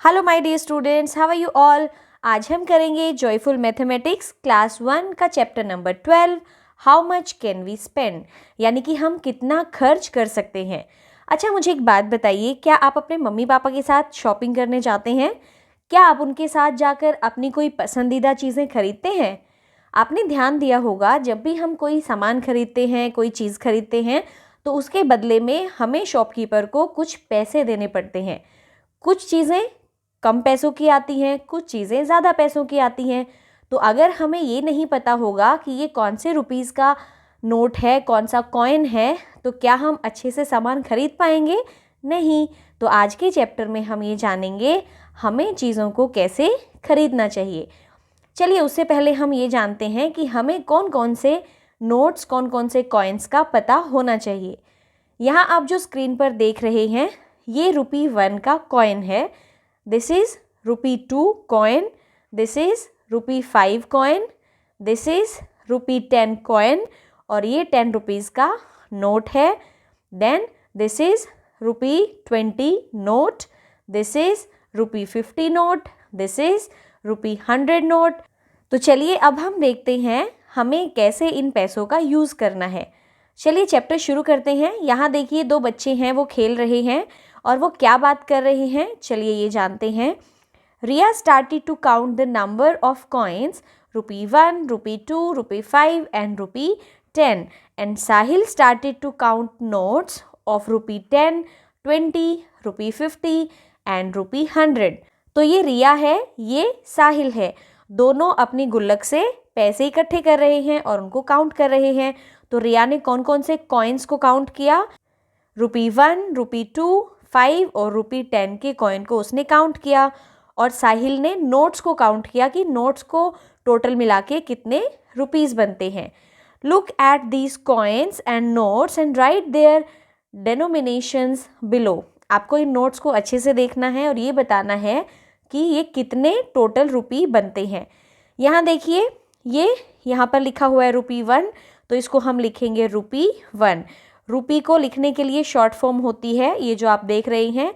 Hello my dear students, how are you all. आज हम करेंगे जॉयफुल मैथमेटिक्स क्लास 1 का chapter number 12, how much can we spend, यानी कि हम कितना खर्च कर सकते हैं। अच्छा, मुझे एक बात बताइए, क्या आप अपने मम्मी पापा के साथ शॉपिंग करने जाते हैं? क्या आप उनके साथ जाकर अपनी कोई पसंदीदा चीज़ें खरीदते हैं? आपने ध्यान दिया होगा, जब भी हम कोई सामान खरीदते हैं, कोई चीज़ खरीदते हैं, तो उसके बदले में हमें शॉपकीपर को कुछ पैसे देने पड़ते हैं। कुछ चीज़ें कम पैसों की आती हैं, कुछ चीज़ें ज़्यादा पैसों की आती हैं। तो अगर हमें ये नहीं पता होगा कि ये कौन से रुपीज़ का नोट है, कौन सा कॉइन है, तो क्या हम अच्छे से सामान खरीद पाएंगे? नहीं। तो आज के चैप्टर में हम ये जानेंगे हमें चीज़ों को कैसे खरीदना चाहिए। चलिए, उससे पहले हम ये जानते हैं कि हमें कौन कौन से नोट्स, कौन कौन से कॉइन्स का पता होना चाहिए। यहाँ आप जो स्क्रीन पर देख रहे हैं, ये ₹1 का कॉइन है। This is ₹2 coin, this is ₹5 coin, this is ₹10 coin, और ये 10 रुपीज़ का नोट है। Then this is ₹20 note, this is ₹50 note, this is ₹100 note. तो चलिए, अब हम देखते हैं हमें कैसे इन पैसों का यूज़ करना है। चलिए चैप्टर शुरू करते हैं। यहाँ देखिए, 2 बच्चे हैं, वो खेल रहे हैं और वो क्या बात कर रहे हैं, चलिए ये जानते हैं। Riya started to count the number of coins, ₹1, ₹2, ₹5 and ₹10, and Sahil started to count notes of ₹10, ₹20, ₹50 and ₹100। तो ये रिया है, ये साहिल है, दोनों अपनी गुल्लक से पैसे इकट्ठे कर रहे हैं और उनको काउंट कर रहे हैं। तो रिया ने कौन कौन से कॉइन्स को काउंट किया? ₹1, ₹2, ₹5 और ₹10 के कॉइन को उसने काउंट किया। और साहिल ने नोट्स को काउंट किया कि नोट्स को टोटल मिला के कितने रुपीज़ बनते हैं। Look at these coins and notes and write their denominations below. आपको इन नोट्स को अच्छे से देखना है और ये बताना है कि ये कितने टोटल रुपी बनते हैं। यहाँ देखिए, ये यहाँ पर लिखा हुआ है ₹1, तो इसको हम लिखेंगे ₹1। रुपी को लिखने के लिए शॉर्ट फॉर्म होती है ये जो आप देख रहे हैं।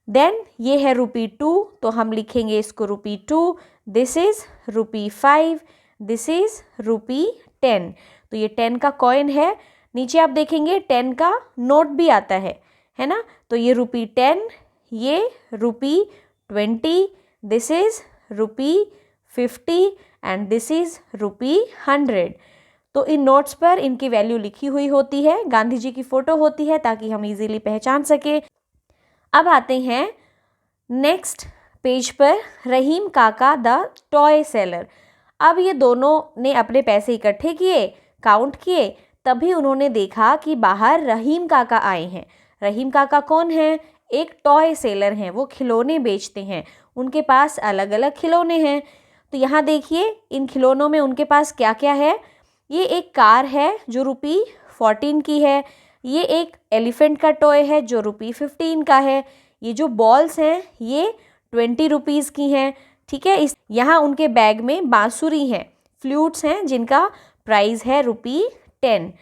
देन ये है ₹2, तो हम लिखेंगे इसको ₹2। This is ₹5, this is ₹10। तो ये 10 का कॉइन है। नीचे आप देखेंगे 10 का नोट भी आता है ना। तो ये ₹10, ये ₹20, this is ₹50 and this is ₹100। तो इन नोट्स पर इनकी वैल्यू लिखी हुई होती है, गांधी जी की फ़ोटो होती है ताकि हम इजीली पहचान सके। अब आते हैं नेक्स्ट पेज पर, रहीम काका द टॉय सेलर। अब ये दोनों ने अपने पैसे इकट्ठे किए, काउंट किए, तभी उन्होंने देखा कि बाहर रहीम काका आए हैं। रहीम काका कौन है? एक टॉय सेलर हैं, वो खिलौने बेचते हैं, उनके पास अलग अलग खिलौने हैं। तो यहाँ देखिए, इन खिलौनों में उनके पास क्या क्या है। ये एक कार है जो ₹14 की है। ये एक एलिफेंट का टॉय है जो ₹15 का है। ये जो बॉल्स हैं ये ₹20 की हैं। ठीक है, इस यहाँ उनके बैग में बांसुरी हैं, फ्लूट्स हैं, जिनका प्राइस है ₹10।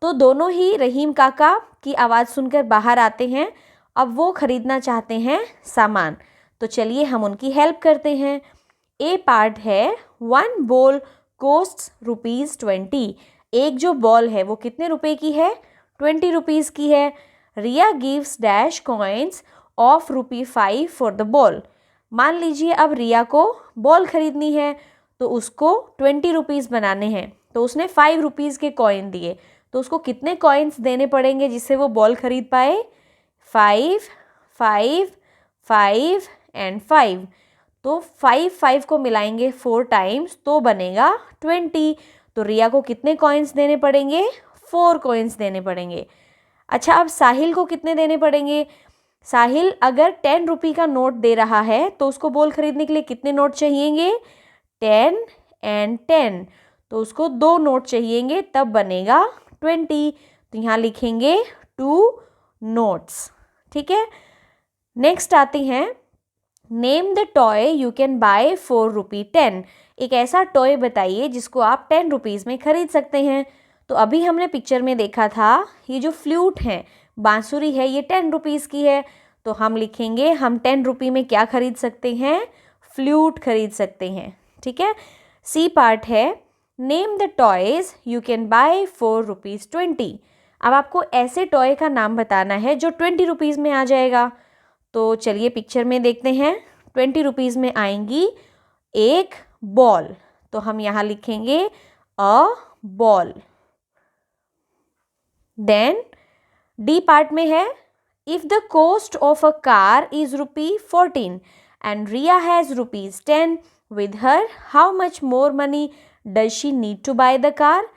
तो दोनों ही रहीम काका की आवाज़ सुनकर बाहर आते हैं। अब वो ख़रीदना चाहते हैं सामान। तो चलिए हम उनकी हेल्प करते हैं। ए पार्ट है, 1 बॉल कोस्ट्स ₹20। एक जो बॉल है वो कितने रुपए की है? ₹20 की है। Riya gives dash coins of ₹5 for the ball. मान लीजिए अब रिया को बॉल खरीदनी है, तो उसको ₹20 बनाने हैं, तो उसने ₹5 के कॉइन दिए। तो उसको कितने कॉइन्स देने पड़ेंगे जिससे वो बॉल खरीद पाए? 5, 5, 5 एंड 5। तो 5 को मिलाएंगे 4 टाइम्स तो बनेगा 20। तो रिया को कितने कॉइन्स देने पड़ेंगे? 4 कॉइन्स देने पड़ेंगे। अच्छा, अब साहिल को कितने देने पड़ेंगे? साहिल अगर 10 रुपये का नोट दे रहा है, तो उसको बॉल खरीदने के लिए कितने नोट चाहिएंगे? 10 एंड 10। तो उसको 2 नोट चाहिएंगे, तब बनेगा 20। तो यहाँ लिखेंगे 2 नोट्स। ठीक है, नेक्स्ट आते हैं, name the toy you can buy for ₹10। एक ऐसा टॉय बताइए जिसको आप 10 रुपीज़ में खरीद सकते हैं। तो अभी हमने पिक्चर में देखा था, ये जो फ्लूट है, बांसुरी है, ये 10 रुपीज़ की है। तो हम लिखेंगे हम 10 रुपये में क्या खरीद सकते हैं, फ्लूट खरीद सकते हैं। ठीक है। सी पार्ट है name the toys you can buy for ₹20। अब आपको ऐसे टॉय का नाम बताना है जो 20 रुपीज़ में आ जाएगा। तो चलिए पिक्चर में देखते हैं। 20 रुपीज़ में आएंगी एक बॉल, तो हम यहाँ लिखेंगे a ball. Then D part में है if the cost of a car is ₹14 and Ria has ₹10 with her, how much more money does she need to buy the car.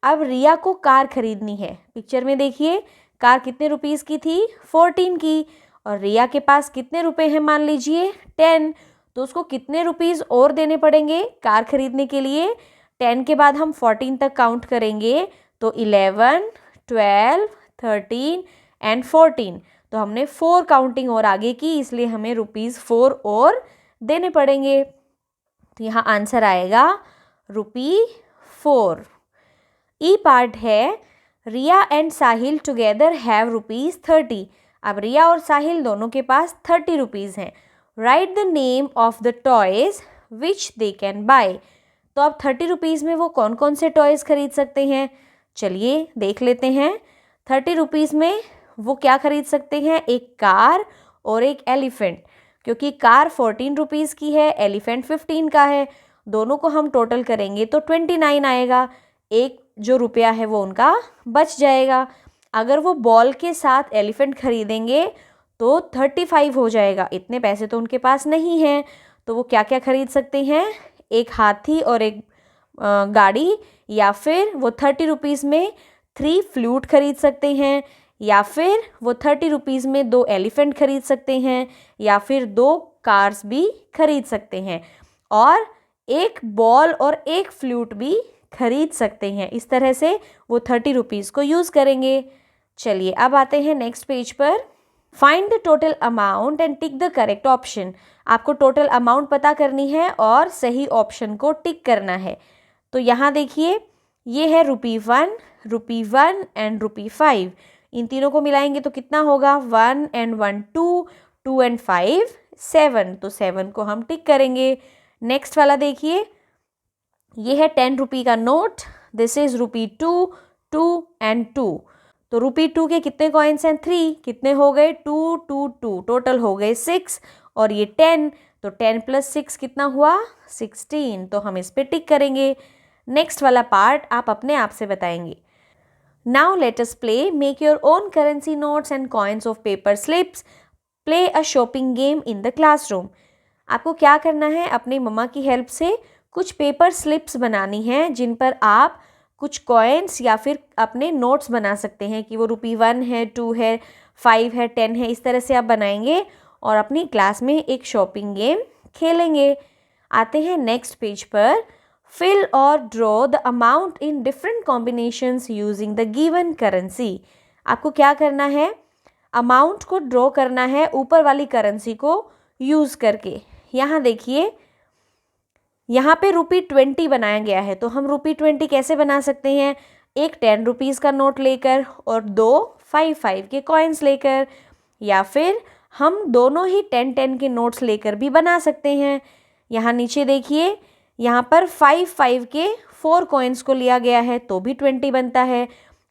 अब रिया को कार खरीदनी है। पिक्चर में देखिए कार कितने रुपीज़ की थी, 14 की, और रिया के पास कितने रुपए हैं, मान लीजिए 10। तो उसको कितने रुपीज़ और देने पड़ेंगे कार खरीदने के लिए। 10 के बाद हम 14 तक काउंट करेंगे तो 11, 12, 13 एंड 14। तो हमने 4 काउंटिंग और आगे की, इसलिए हमें ₹4 और देने पड़ेंगे। तो यहाँ आंसर आएगा ₹4। ई पार्ट है रिया एंड साहिल टुगेदर हैव ₹30। अब रिया और साहिल दोनों के पास 30 रुपीज़ हैं। Right the name of the toys which they can buy. तो अब 30 रुपीज़ में वो कौन कौन से टॉयज़ खरीद सकते हैं, चलिए देख लेते हैं। 30 रुपीज़ में वो क्या खरीद सकते हैं, एक कार और एक एलिफेंट। क्योंकि कार 14 रुपीज़ की है, एलिफेंट 15 का है, दोनों को हम टोटल करेंगे तो 29 आएगा। एक जो रुपया है वो उनका बच जाएगा। अगर वो बॉल के साथ एलिफेंट खरीदेंगे तो 35 हो जाएगा। इतने पैसे तो उनके पास नहीं हैं, तो वो क्या क्या खरीद सकते हैं, एक हाथी और एक गाड़ी, या फिर वो 30 रुपीज़ में 3 फ्लूट खरीद सकते हैं, या फिर वो 30 रुपीज़ में 2 एलिफेंट खरीद सकते हैं, या फिर 2 कार्स भी खरीद सकते हैं, और एक बॉल और एक फ्लूट भी खरीद सकते हैं। इस तरह से वो 30 रुपीज़ को यूज़ करेंगे। चलिए अब आते हैं नेक्स्ट पेज पर। Find the total amount and tick the correct option. आपको टोटल अमाउंट पता करनी है और सही ऑप्शन को टिक करना है। तो यहाँ देखिए ये है ₹1, ₹1 एंड ₹5। इन तीनों को मिलाएंगे तो कितना होगा, 1 एंड 1 2, 2 एंड 5 7। तो 7 को हम टिक करेंगे। नेक्स्ट वाला देखिए ये है 10 रुपये का नोट। This is ₹2, 2 and 2। तो ₹2 के कितने कॉइन्स हैं, 3। कितने हो गए, 2 2 2, टोटल हो गए 6। और ये 10, तो 10 + 6 कितना हुआ, 16। तो हम इस पे टिक करेंगे। नेक्स्ट वाला पार्ट आप अपने आप से बताएंगे। Now let us play make your own currency notes and coins of paper slips, play a shopping game in the classroom. आपको क्या करना है, अपनी मम्मा की हेल्प से कुछ पेपर स्लिप्स बनानी है जिन पर आप कुछ कॉइन्स या फिर अपने नोट्स बना सकते हैं कि वो ₹1 है, 2 है, 5 है, 10 है। इस तरह से आप बनाएंगे और अपनी क्लास में एक शॉपिंग गेम खेलेंगे। आते हैं नेक्स्ट पेज पर। फिल और draw the amount in different combinations using the given currency. आपको क्या करना है, अमाउंट को ड्रॉ करना है ऊपर वाली करेंसी को यूज़ करके। यहाँ देखिए यहाँ पे ₹20 बनाया गया है, तो हम ₹20 कैसे बना सकते हैं, एक 10 रुपीज़ का नोट लेकर और 2 5 के कॉइन्स लेकर, या फिर हम दोनों ही 10 के नोट्स लेकर भी बना सकते हैं। यहाँ नीचे देखिए यहाँ पर 5 के 4 कॉइन्स को लिया गया है तो भी 20 बनता है,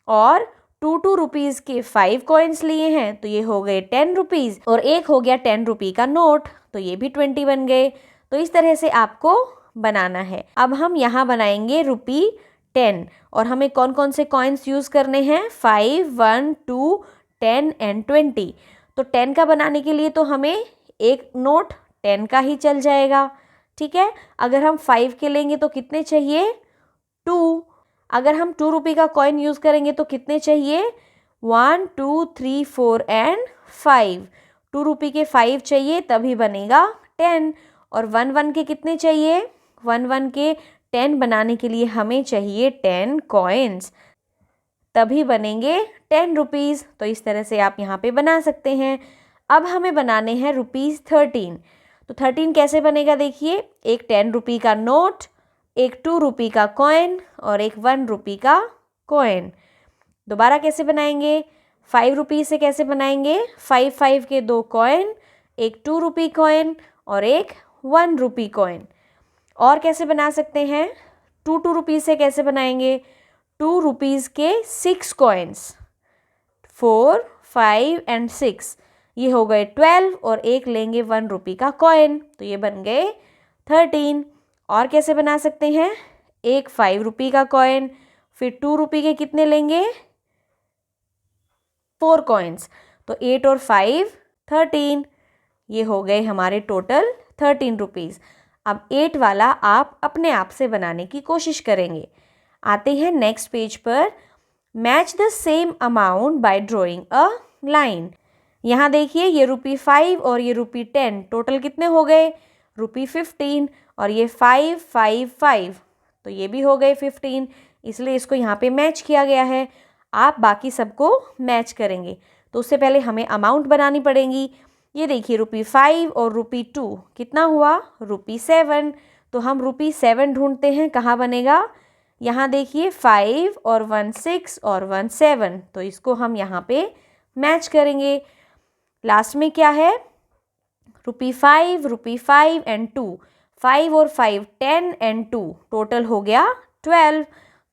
और 2 रुपीज़ के 5 कॉइन्स लिए हैं तो ये हो गए 10 रुपीज़, और एक हो गया 10 रुपये का नोट तो ये भी 20 बन गए। तो इस तरह से आपको बनाना है। अब हम यहाँ बनाएंगे ₹10, और हमें कौन कौन से कॉइन्स यूज़ करने हैं, 5, 1, 2, 10 एंड 20। तो 10 का बनाने के लिए तो हमें एक नोट 10 का ही चल जाएगा, ठीक है। अगर हम 5 के लेंगे तो कितने चाहिए, 2। अगर हम 2 रुपये का कॉइन यूज़ करेंगे तो कितने चाहिए, 1, 2, 3, 4 एंड 5। 2 रुपये के 5 चाहिए तभी बनेगा 10। और 1 के कितने चाहिए, 1 के 10 बनाने के लिए हमें चाहिए 10 कॉइन्स, तभी बनेंगे 10 रुपीज़। तो इस तरह से आप यहाँ पे बना सकते हैं। अब हमें बनाने हैं ₹13। तो 13 कैसे बनेगा, देखिए एक 10 रुपये का नोट, एक 2 रुपये का कॉइन और एक 1 रुपये का कॉइन। दोबारा कैसे बनाएंगे, ₹5 से कैसे बनाएंगे? 5 के 2 कॉइन, एक ₹2 कॉइन और एक ₹1 कॉइन। और कैसे बना सकते हैं? 2 से कैसे बनाएंगे? ₹2 के 6 कॉइन्स, 4, 5 एंड 6, ये हो गए 12 और एक लेंगे ₹1 का कॉइन, तो ये बन गए 13। और कैसे बना सकते हैं? एक ₹5 का कॉइन, फिर ₹2 के कितने लेंगे? 4 कॉइन्स, तो 8 और 5 13, ये हो गए हमारे टोटल ₹13। अब 8 वाला आप अपने आप से बनाने की कोशिश करेंगे। आते हैं नेक्स्ट पेज पर। Match the same amount by drawing a line. यहाँ देखिए ये ₹5 और ये ₹10, टोटल कितने हो गए? ₹15 और ये 5 5 5, तो ये भी हो गए 15, इसलिए इसको यहाँ पे मैच किया गया है। आप बाकी सबको मैच करेंगे, तो उससे पहले हमें अमाउंट बनानी पड़ेगी। ये देखिए ₹5 और ₹2 कितना हुआ? ₹7। तो हम ₹7 ढूंढते हैं, कहाँ बनेगा? यहाँ देखिए 5 और 1 6 और 1 7, तो इसको हम यहाँ पे मैच करेंगे। लास्ट में क्या है? ₹5 एंड 2, 5 और 5 10 एंड 2, टोटल हो गया 12,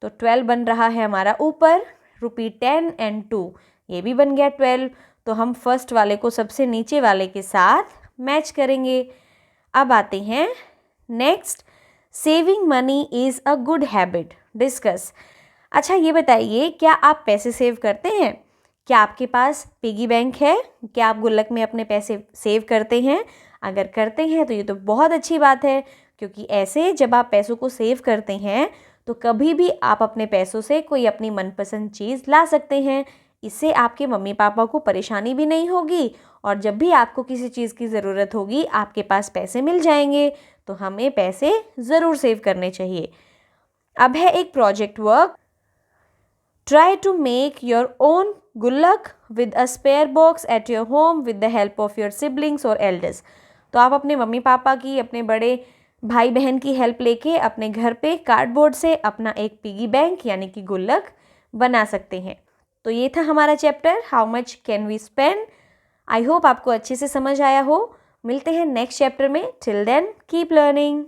तो 12 बन रहा है हमारा ऊपर। ₹10 एंड 2, ये भी बन गया 12, तो हम फर्स्ट वाले को सबसे नीचे वाले के साथ मैच करेंगे। अब आते हैं next, saving money is a good habit, discuss. अच्छा ये बताइए, क्या आप पैसे सेव करते हैं? क्या आपके पास पिगी बैंक है? क्या आप गुल्लक में अपने पैसे सेव करते हैं? अगर करते हैं तो ये तो बहुत अच्छी बात है, क्योंकि ऐसे जब आप पैसों को सेव करते हैं तो कभी भी आप अपने पैसों से कोई अपनी मनपसंद चीज़ ला सकते हैं। इससे आपके मम्मी पापा को परेशानी भी नहीं होगी, और जब भी आपको किसी चीज़ की ज़रूरत होगी आपके पास पैसे मिल जाएंगे। तो हमें पैसे ज़रूर सेव करने चाहिए। अब है एक project work. Try to make your own गुल्लक with a spare box at your home with the help of your siblings और एल्डर्स। तो आप अपने मम्मी पापा की, अपने बड़े भाई बहन की हेल्प लेके अपने घर पे कार्डबोर्ड से अपना एक पिगी बैंक यानी कि गुल्लक बना सकते हैं। तो ये था हमारा chapter how much can we spend. I hope आपको अच्छे से समझ आया हो। मिलते हैं नेक्स्ट चैप्टर में। Till then keep learning.